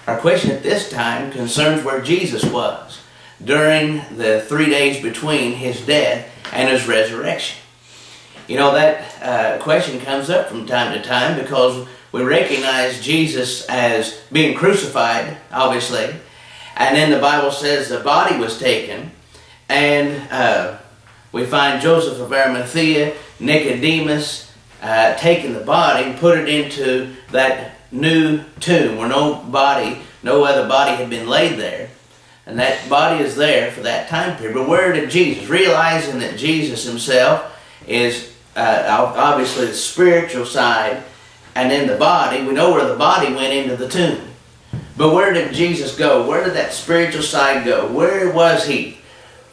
Our question at this time concerns where Jesus was during the 3 days between his death and his resurrection. You know, that question comes up from time to time because we recognize Jesus as being crucified, obviously, and then the Bible says the body was taken, and we find Joseph of Arimathea, Nicodemus, taking the body and put it into that new tomb where no other body had been laid there. And that body is there for that time period. But where did Jesus, realizing that Jesus himself is obviously the spiritual side, and then the body, we know where the body went into the tomb. But where did Jesus go? Where did that spiritual side go? Where was he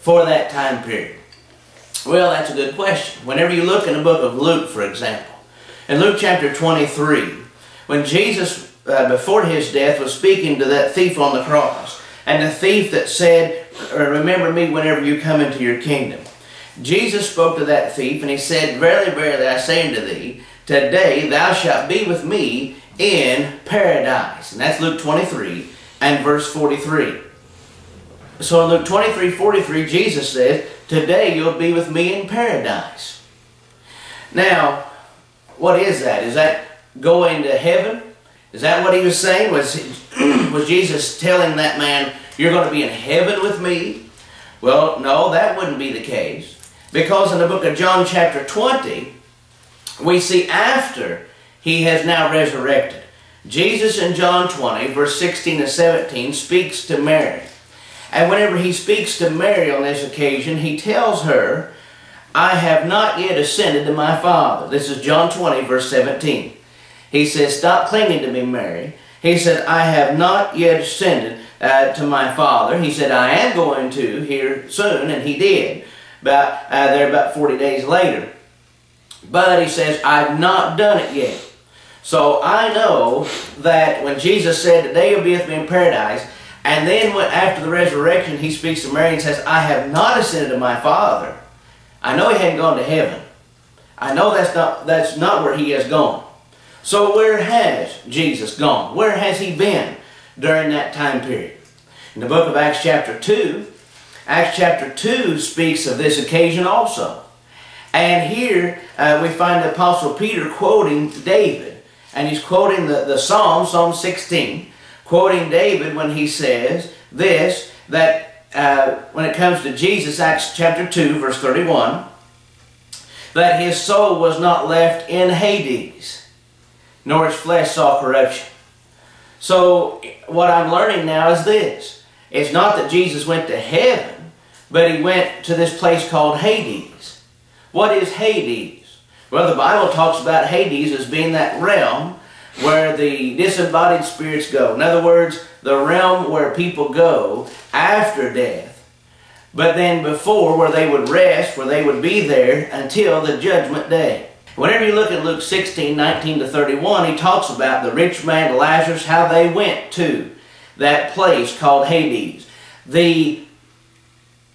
for that time period? Well, that's a good question. Whenever you look in the book of Luke, for example, in Luke chapter 23, when Jesus, before his death, was speaking to that thief on the cross, and the thief that said, "Remember me whenever you come into your kingdom," Jesus spoke to that thief, and he said, "Verily, verily, I say unto thee, today thou shalt be with me in paradise." And that's Luke 23 and verse 43. So in Luke 23:43, Jesus says, "Today you'll be with me in paradise." Now, what is that? Is that going to heaven? Is that what he was saying? Was Jesus telling that man, "You're going to be in heaven with me"? Well, no, that wouldn't be the case. Because in the book of John chapter 20, we see after he has now resurrected, Jesus in John 20, verse 16 and 17, speaks to Mary. And whenever he speaks to Mary on this occasion, he tells her, "I have not yet ascended to my Father." This is John 20, verse 17. He says, "Stop clinging to me, Mary." He said, "I have not yet ascended to my Father." He said, "I am going to here soon," and he did. About 40 days later. But he says, "I've not done it yet." So I know that when Jesus said, "Today you'll be with me in paradise," and then after the resurrection he speaks to Mary and says, "I have not ascended to my Father," I know he hadn't gone to heaven. I know that's not where he has gone. So where has Jesus gone? Where has he been during that time period? In the book of Acts chapter 2, Acts chapter 2 speaks of this occasion also. And here we find the Apostle Peter quoting David. And he's quoting the Psalm, Psalm 16, quoting David when he says this, that when it comes to Jesus, Acts chapter 2, verse 31, that his soul was not left in Hades, nor his flesh saw corruption. So what I'm learning now is this. It's not that Jesus went to heaven, but he went to this place called Hades. What is Hades? Well, the Bible talks about Hades as being that realm where the disembodied spirits go. In other words, the realm where people go after death. But then before, where they would rest, where they would be there until the judgment day. Whenever you look at Luke 16, 19 to 31, he talks about the rich man, Lazarus, how they went to that place called Hades. The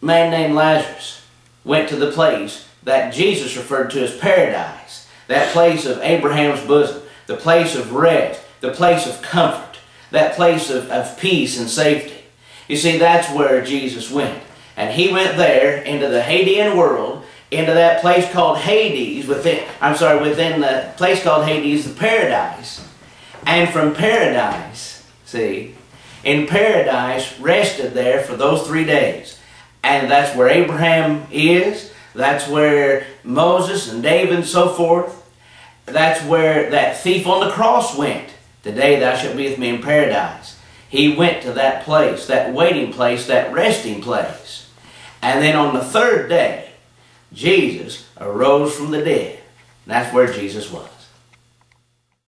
man named Lazarus went to the place that Jesus referred to as paradise. That place of Abraham's bosom. The place of rest. The place of comfort. That place of peace and safety. You see, that's where Jesus went. And he went there into the Hadean world, into that place called Hades, within the place called Hades, the paradise. And from paradise, see, in paradise, rested there for those 3 days. And that's where Abraham is. That's where Moses and David and so forth. That's where that thief on the cross went. "Today thou shalt be with me in paradise." He went to that place, that waiting place, that resting place. And then on the 3rd day, Jesus arose from the dead. And that's where Jesus was.